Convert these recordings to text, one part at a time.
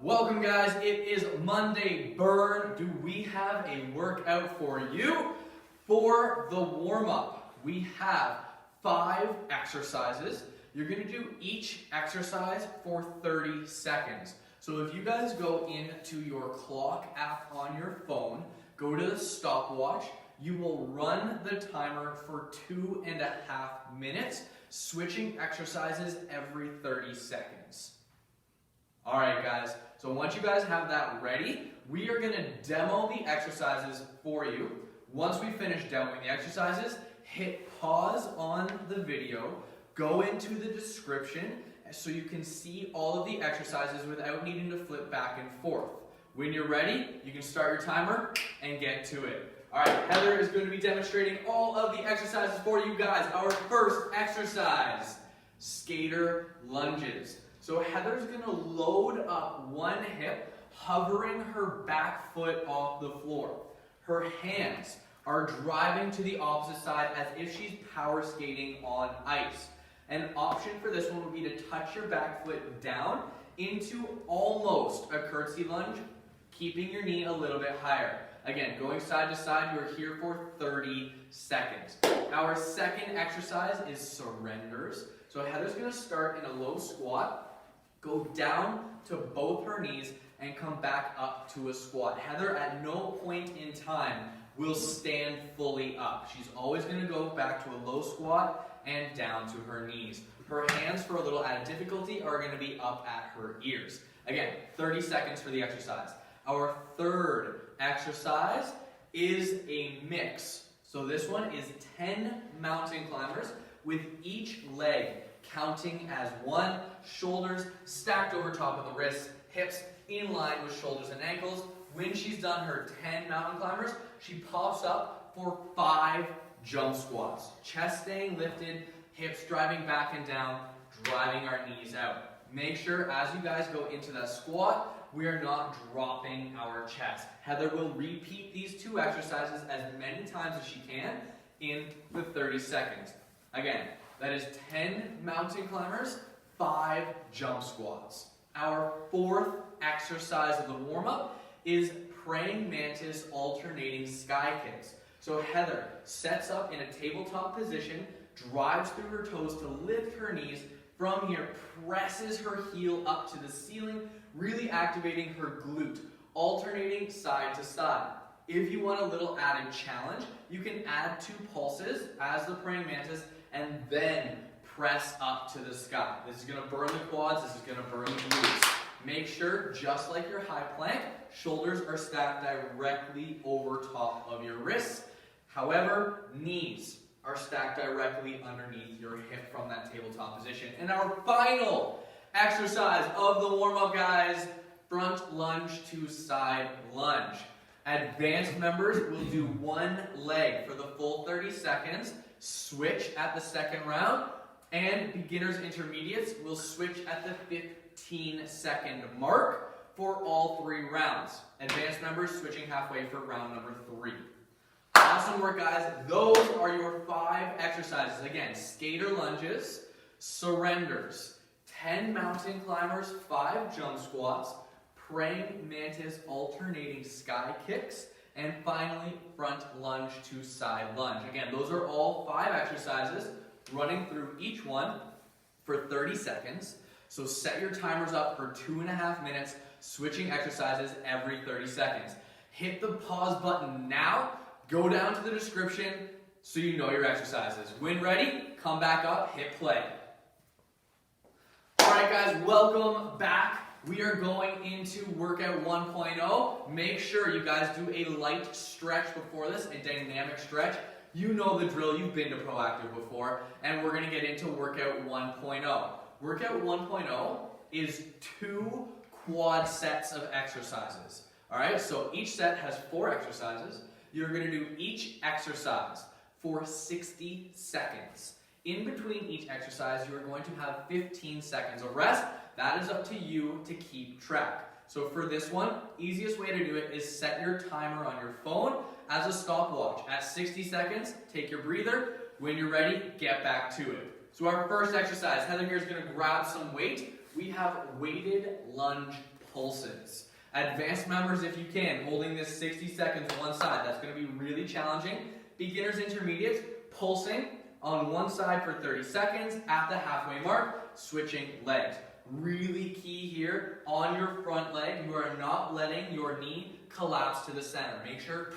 Welcome guys, it is Monday Burn. Do we have a workout for you? For the warm-up, we have 5 exercises. You're going to do each exercise for 30 seconds. So if you guys go into your clock app on your phone, go to the stopwatch, you will run the timer for 2.5 minutes, switching exercises every 30 seconds. Alright guys, so once you guys have that ready, we are going to demo the exercises for you. Once we finish demoing the exercises, hit pause on the video, go into the description so you can see all of the exercises without needing to flip back and forth. When you're ready, you can start your timer and get to it. Alright, Heather is going to be demonstrating all of the exercises for you guys. Our first exercise, skater lunges. So Heather's going to load up one hip, hovering her back foot off the floor. Her hands are driving to the opposite side as if she's power skating on ice. An option for this one would be to touch your back foot down into almost a curtsy lunge, keeping your knee a little bit higher. Again, going side to side, you're here for 30 seconds. Our second exercise is surrenders. So Heather's going to start in a low squat, go down to both her knees, and come back up to a squat. Heather, at no point in time, will stand fully up. She's always going to go back to a low squat and down to her knees. Her hands, for a little added difficulty, are going to be up at her ears. Again, 30 seconds for the exercise. Our third exercise is a mix. So this one is 10 mountain climbers with each leg counting as 1, shoulders stacked over top of the wrists, hips in line with shoulders and ankles. When she's done her 10 mountain climbers, she pops up for 5 jump squats. Chest staying lifted, hips driving back and down, driving our knees out. Make sure as you guys go into that squat, we are not dropping our chest. Heather will repeat these 2 exercises as many times as she can in the 30 seconds. Again, that is 10 mountain climbers, 5 jump squats. Our fourth exercise of the warm-up is praying mantis alternating sky kicks. So Heather sets up in a tabletop position, drives through her toes to lift her knees. From here, presses her heel up to the ceiling, really activating her glute, alternating side to side. If you want a little added challenge, you can add 2 pulses as the praying mantis and then press up to the sky. This is going to burn the quads, this is going to burn the glutes. Make sure, just like your high plank, shoulders are stacked directly over top of your wrists. However, knees are stacked directly underneath your hip from that tabletop position. And our final exercise of the warm-up, guys, front lunge to side lunge. Advanced members will do one leg for the full 30 seconds, switch at the second round, and beginners intermediates will switch at the 15-second mark for all 3 rounds. Advanced members switching halfway for round number 3. Awesome work, guys. Those are your 5 exercises. Again, skater lunges, surrenders, 10 mountain climbers, 5 jump squats, praying mantis alternating sky kicks, and finally, front lunge to side lunge. Again, those are all 5 exercises, running through each one for 30 seconds. So set your timers up for 2.5 minutes, switching exercises every 30 seconds. Hit the pause button now. Go down to the description so you know your exercises. When ready, come back up, hit play. Alright guys, welcome back. We are going into workout 1.0. Make sure you guys do a light stretch before this, a dynamic stretch. You know the drill, you've been to Proactive before, and we're going to get into workout 1.0. Workout 1.0 is 2 quad sets of exercises. Alright, so each set has 4 exercises. You're going to do each exercise for 60 seconds. In between each exercise, you're going to have 15 seconds of rest. That is up to you to keep track. So for this one, easiest way to do it is set your timer on your phone as a stopwatch. At 60 seconds, take your breather. When you're ready, get back to it. So our first exercise, Heather here is going to grab some weight. We have weighted lunge pulses. Advanced members, if you can, holding this 60 seconds one side. That's going to be really challenging. Beginners, intermediates, pulsing on one side for 30 seconds. At the halfway mark, switching legs. Really key here on your front leg. You are not letting your knee collapse to the center. Make sure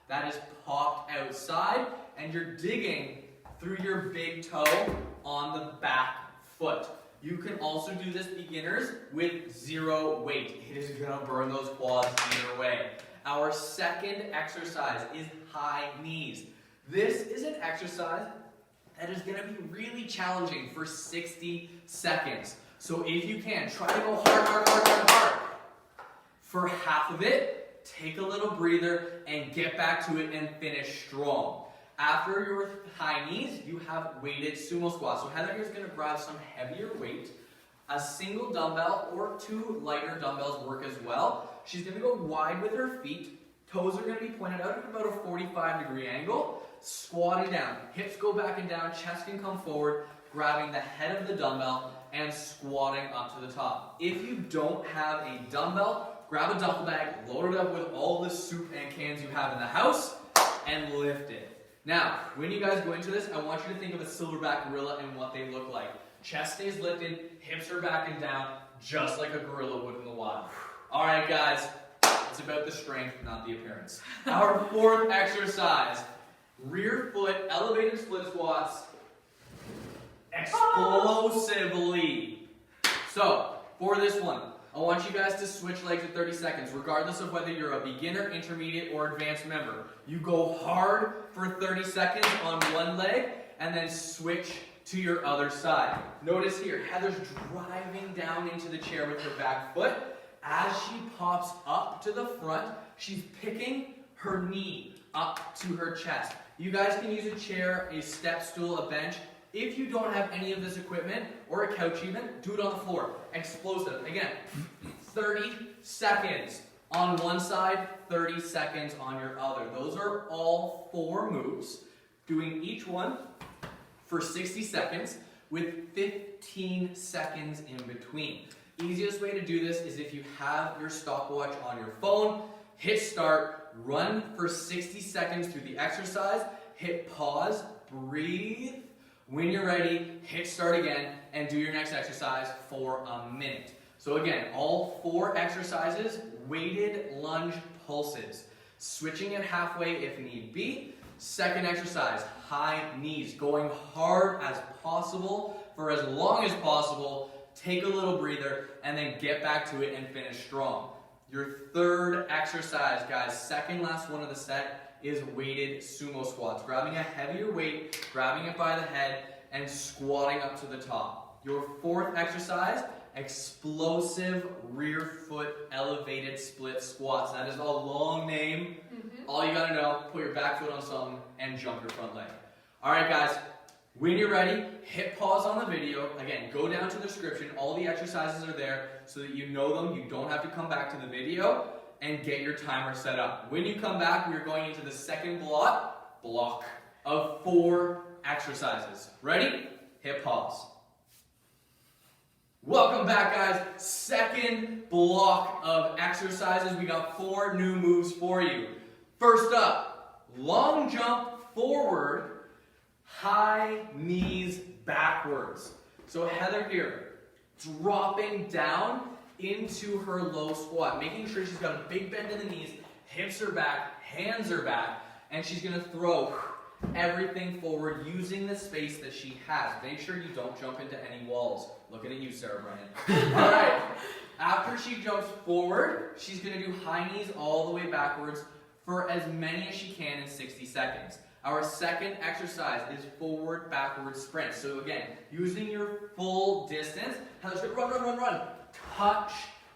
that is popped outside and you're digging through your big toe on the back foot. You can also do this, beginners, with 0 weight. It is going to burn those quads either way. Our second exercise is high knees. This is an exercise that is going to be really challenging for 60 seconds. So if you can, try to go hard, hard, hard, hard, hard. For half of it, take a little breather and get back to it and finish strong. After your high knees, you have weighted sumo squats. So Heather here is going to grab some heavier weight. A single dumbbell or 2 lighter dumbbells work as well. She's going to go wide with her feet. Toes are going to be pointed out at about a 45-degree angle. Squatting down. Hips go back and down. Chest can come forward. Grabbing the head of the dumbbell and squatting up to the top. If you don't have a dumbbell, grab a duffel bag, load it up with all the soup and cans you have in the house, and lift it. Now, when you guys go into this, I want you to think of a silverback gorilla and what they look like. Chest stays lifted, hips are back and down, just like a gorilla would in the wild. All right, guys, it's about the strength, not the appearance. Our fourth exercise, rear foot elevated split squats, explosively. So, for this one, I want you guys to switch legs at 30 seconds, regardless of whether you're a beginner, intermediate, or advanced member. You go hard for 30 seconds on one leg, and then switch to your other side. Notice here, Heather's driving down into the chair with her back foot. As she pops up to the front, she's picking her knee up to her chest. You guys can use a chair, a step stool, a bench. If you don't have any of this equipment, or a couch even, do it on the floor. Explosive. Again, 30 seconds on one side, 30 seconds on your other. Those are all 4 moves, doing each one for 60 seconds with 15 seconds in between. Easiest way to do this is if you have your stopwatch on your phone, hit start, run for 60 seconds through the exercise, hit pause, breathe. When you're ready, hit start again and do your next exercise for a minute. So again, all 4 exercises, weighted lunge pulses. Switching it halfway if need be. Second exercise, high knees. Going hard as possible for as long as possible. Take a little breather and then get back to it and finish strong. Your third exercise, guys, second last one of the set, is weighted sumo squats. Grabbing a heavier weight, grabbing it by the head, and squatting up to the top. Your fourth exercise, explosive rear foot elevated split squats. That is a long name. All you gotta know, put your back foot on something and jump your front leg. All right, guys, when you're ready, hit pause on the video. Again, go down to the description. All the exercises are there so that you know them. You don't have to come back to the video and get your timer set up. When you come back, we're going into the second block of 4 exercises. Ready? Hit pause. Welcome back, guys. Second block of exercises. We got 4 new moves for you. First up, long jump forward, high knees backwards. So Heather here, dropping down into her low squat, making sure she's got a big bend in the knees, hips are back, hands are back, and she's going to throw everything forward using the space that she has. Make sure you don't jump into any walls. Looking at you, Sarah Bryan. All right. After she jumps forward, she's going to do high knees all the way backwards for as many as she can in 60 seconds. Our second exercise is forward, backward sprint. So again, using your full distance, Heather's going to run, run, run, run. Touch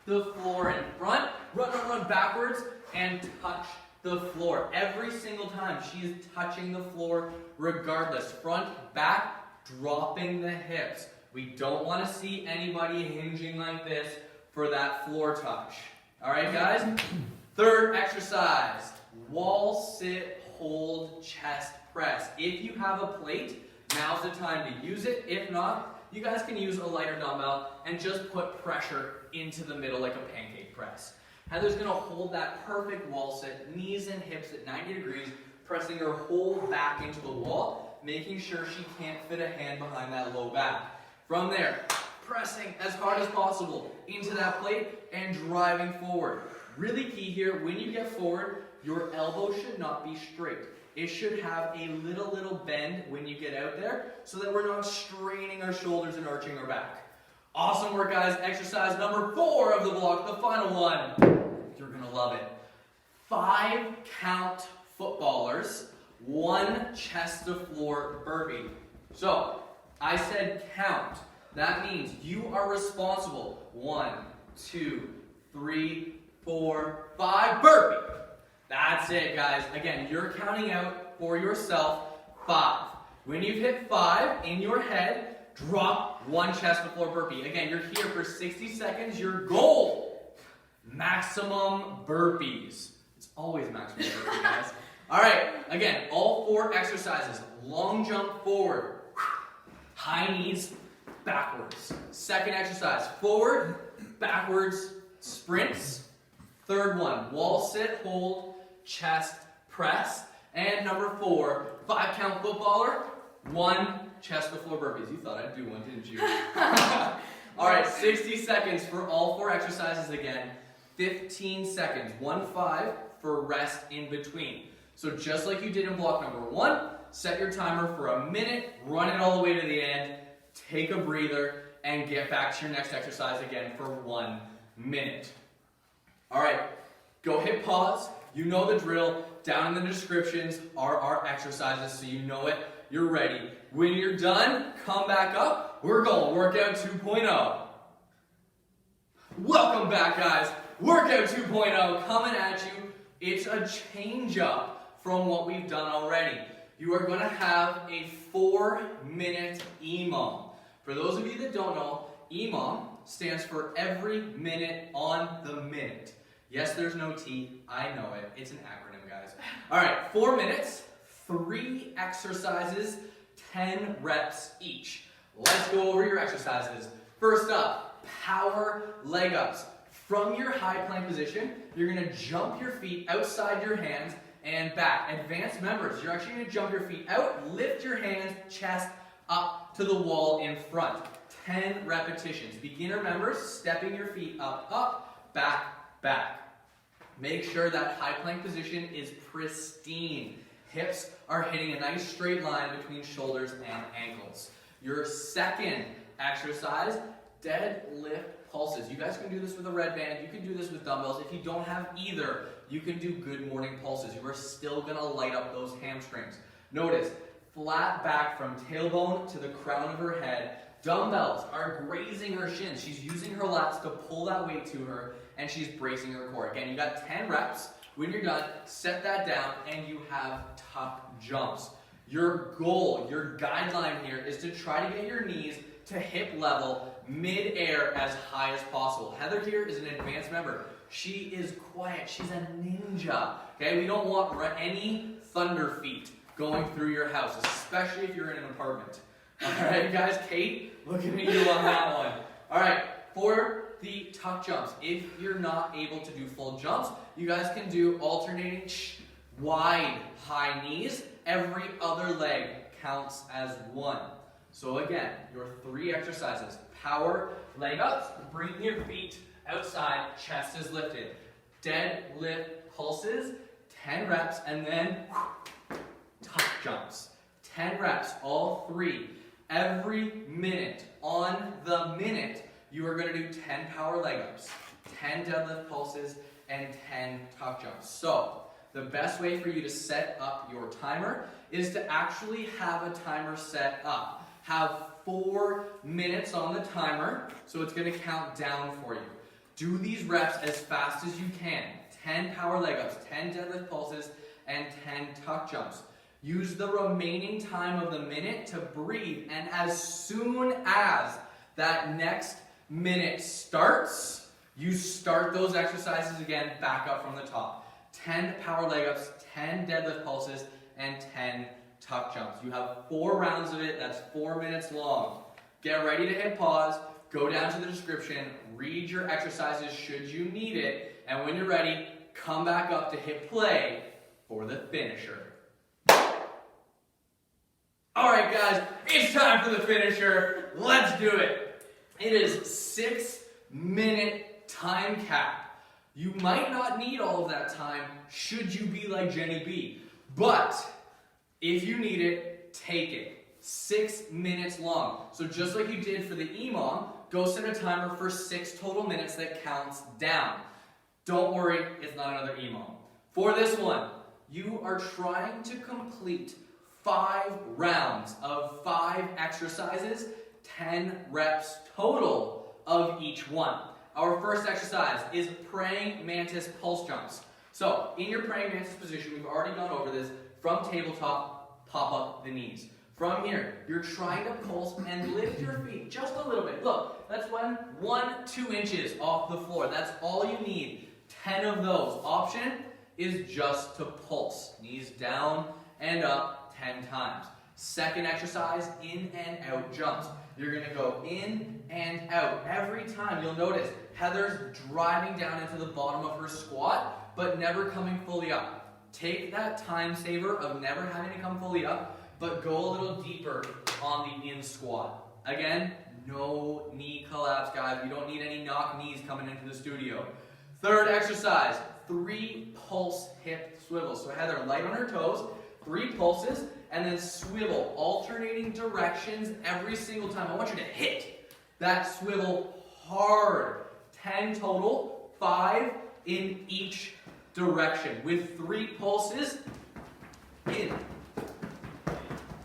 the floor in front, run, run, run backwards, and touch the floor. Every single time she is touching the floor regardless. Front, back, dropping the hips. We don't want to see anybody hinging like this for that floor touch. All right, guys? Third exercise, wall sit, hold, chest press. If you have a plate, now's the time to use it. If not, you guys can use a lighter dumbbell and just put pressure into the middle like a pancake. press. Heather's gonna hold that perfect wall sit, knees and hips at 90 degrees, pressing her whole back into the wall, making sure she can't fit a hand behind that low back. From there, pressing as hard as possible into that plate and driving forward. Really key here, when you get forward, your elbow should not be straight. It should have a little bend when you get out there so that we're not straining our shoulders and arching our back. Awesome work, guys. Exercise number 4 of the block, the final one. You're gonna love it. 5 count footballers, 1 chest to floor burpee. So, I said count. That means you are responsible. 1, 2, 3, 4, 5, burpee. That's it, guys. Again, you're counting out for yourself 5. When you've hit 5 in your head, drop 1 chest to floor burpee. Again, you're here for 60 seconds. Your goal, maximum burpees. It's always maximum burpee, guys. All right, again, all 4 exercises. Long jump forward, high knees, backwards. Second exercise, forward, backwards, sprints. Third one, wall sit, hold, chest, press. And number 4, 5 count footballer, 1 chest to floor burpees. You thought I'd do one, didn't you? All right, 60 seconds for all 4 exercises again. 15 seconds, 1-5 for rest in between. So just like you did in block number 1, set your timer for a minute, run it all the way to the end, take a breather, and get back to your next exercise again for 1 minute. All right, go hit pause. You know the drill. Down in the descriptions are our exercises, so you know it. You're ready. When you're done, come back up. We're going workout 2.0. Welcome back, guys. Workout 2.0 coming at you. It's a change up from what we've done already. You are going to have a 4-minute EMOM. For those of you that don't know, EMOM stands for every minute on the minute. Yes, there's no T. I know it. It's an acronym, guys. All right, 4 minutes, 3 exercises, 10 reps each. Let's go over your exercises. First up, power leg ups. From your high plank position, you're going to jump your feet outside your hands and back. Advanced members, you're actually going to jump your feet out, lift your hands, chest up to the wall in front. 10 repetitions. Beginner members, stepping your feet up, back, back. Make sure that high plank position is pristine. Hips are hitting a nice straight line between shoulders and ankles. Your second exercise, deadlift pulses. You guys can do this with a red band. You can do this with dumbbells. If you don't have either, you can do good morning pulses. You are still going to light up those hamstrings. Notice, flat back from tailbone to the crown of her head. Dumbbells are grazing her shins. She's using her lats to pull that weight to her, and she's bracing her core. Again, you got 10 reps. When you're done, set that down, and you have tuck jumps. Your goal, your guideline here is to try to get your knees to hip level, mid-air as high as possible. Heather here is an advanced member. She is quiet. She's a ninja. Okay, we don't want any thunder feet going through your house, especially if you're in an apartment. All right, guys, Kate, looking at you on that one. All right, for the tuck jumps, if you're not able to do full jumps, you guys can do alternating wide high knees. Every other leg counts as 1. So again, your 3 exercises. Power, leg ups, bring your feet outside, chest is lifted. Deadlift pulses, 10 reps, and then tuck jumps. 10 reps, all 3. Every minute, on the minute, you are going to do 10 power leg ups, 10 deadlift pulses, and 10 tuck jumps. So, the best way for you to set up your timer is to actually have a timer set up. Have 4 minutes on the timer, so it's going to count down for you. Do these reps as fast as you can. 10 power leg ups, 10 deadlift pulses, and 10 tuck jumps. Use the remaining time of the minute to breathe, and as soon as that next minute starts, you start those exercises again back up from the top. 10 power leg ups, 10 deadlift pulses, and 10 tuck jumps. You have 4 rounds of it. That's 4 minutes long. Get ready to hit pause. go down to the description, read your exercises should you need it, and when you're ready, come back up to hit play for the finisher. Alright guys, it's time for the finisher. Let's do it. It is 6-minute time cap. You might not need all of that time should you be like Jenny B. But if you need it, take it. 6 minutes long. So just like you did for the EMOM, go set a timer for 6 total minutes that counts down. Don't worry, it's not another EMOM. For this one, you are trying to complete 5 rounds of 5 exercises, 10 reps total of each one. Our first exercise is praying mantis pulse jumps. So, in your praying mantis position, we've already gone over this, from tabletop, pop up the knees. From here, you're trying to pulse and lift your feet just a little bit. Look, that's 1-2 inches off the floor. That's all you need. 10 of those. Option is just to pulse. Knees down and up 10 times. Second exercise, in and out jumps. You're going to go in and out. Every time, you'll notice Heather's driving down into the bottom of her squat, but never coming fully up. Take that time saver of never having to come fully up, but go a little deeper on the in squat. Again, no knee collapse, guys. You don't need any knock knees coming into the studio. Third exercise, 3 pulse hip swivels. So Heather, light on her toes, 3 pulses, and then swivel, alternating directions every single time. I want you to hit that swivel hard. 10 total, 5 in each direction, with 3 pulses in.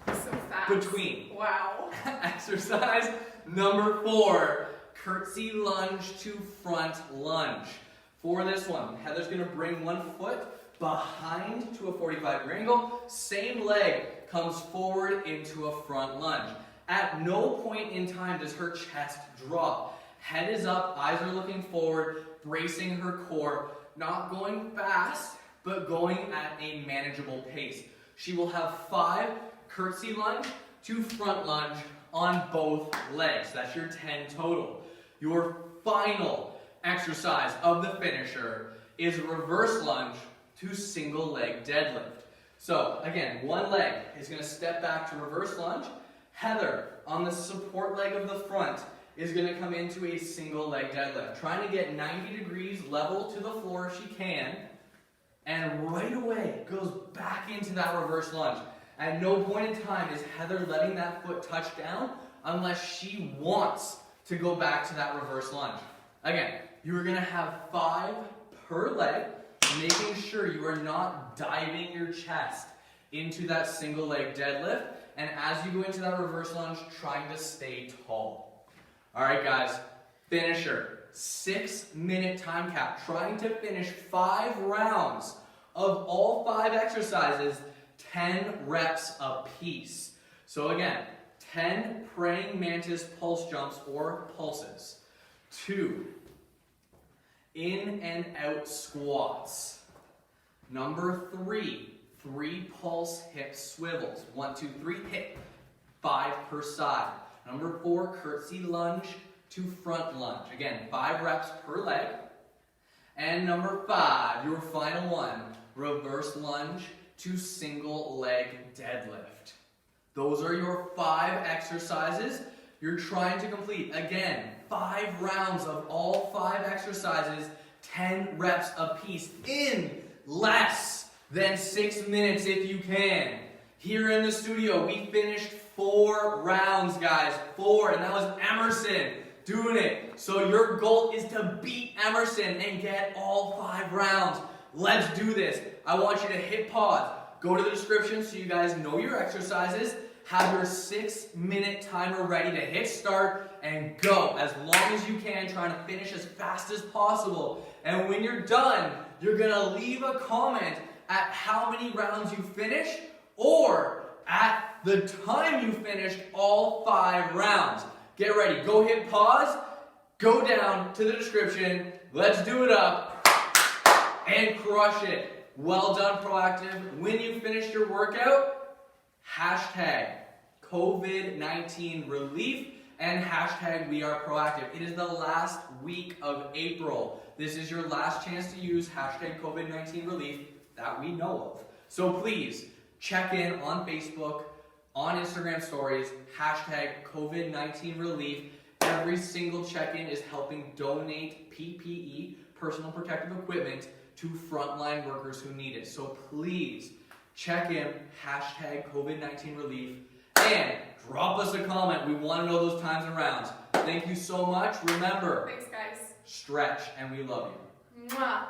So fast. Between. Wow. Exercise number 4, curtsy lunge to front lunge. For this one, Heather's going to bring one foot behind to a 45-degree angle. Same leg comes forward into a front lunge. At no point in time does her chest drop. Head is up, eyes are looking forward, bracing her core, not going fast, but going at a manageable pace. She will have 5 curtsy lunge to front lunge on both legs. That's your 10 total. Your final exercise of the finisher is reverse lunge to single leg deadlift. So again, one leg is going to step back to reverse lunge. Heather, on the support leg of the front, is going to come into a single leg deadlift, trying to get 90 degrees level to the floor if she can, and right away goes back into that reverse lunge. At no point in time is Heather letting that foot touch down unless she wants to go back to that reverse lunge. Again, you're going to have 5 per leg, making sure you are not diving your chest into that single leg deadlift, and as you go into that reverse lunge, trying to stay tall. Alright guys, finisher, 6-minute time cap, trying to finish 5 rounds of all 5 exercises, 10 reps apiece. So again, 10 praying mantis pulse jumps or pulses, 2 in and out squats. Number 3 pulse hip swivels. 1, 2, 3, hip. 5 per side. Number 4, curtsy lunge to front lunge. Again, 5 reps per leg. And number 5, your final one, reverse lunge to single leg deadlift. Those are your 5 exercises you're trying to complete. Again, 5 rounds of all 5 exercises, 10 reps apiece in less than 6 minutes if you can. Here in the studio, we finished 4 rounds, guys. 4, and that was Emerson doing it. So your goal is to beat Emerson and get all 5 rounds. Let's do this. I want you to hit pause. Go to the description so you guys know your exercises. Have your 6-minute timer ready to hit start and go as long as you can, trying to finish as fast as possible. And when you're done, you're going to leave a comment at how many rounds you finished or at the time you finished all 5 rounds. Get ready. Go hit pause. Go down to the description. Let's do it up and crush it. Well done, Proactive. When you finish your workout, hashtag COVID-19 relief and hashtag we are proactive. It is the last week of April. This is your last chance to use hashtag COVID-19 relief that we know of. So please check in on Facebook, on Instagram stories, hashtag COVID-19 relief. Every single check-in is helping donate PPE, personal protective equipment, to frontline workers who need it. So please check in, hashtag COVID-19 relief, and drop us a comment. We want to know those times and rounds. Thank you so much. Remember, Thanks, guys. stretch, and we love you. Mwah.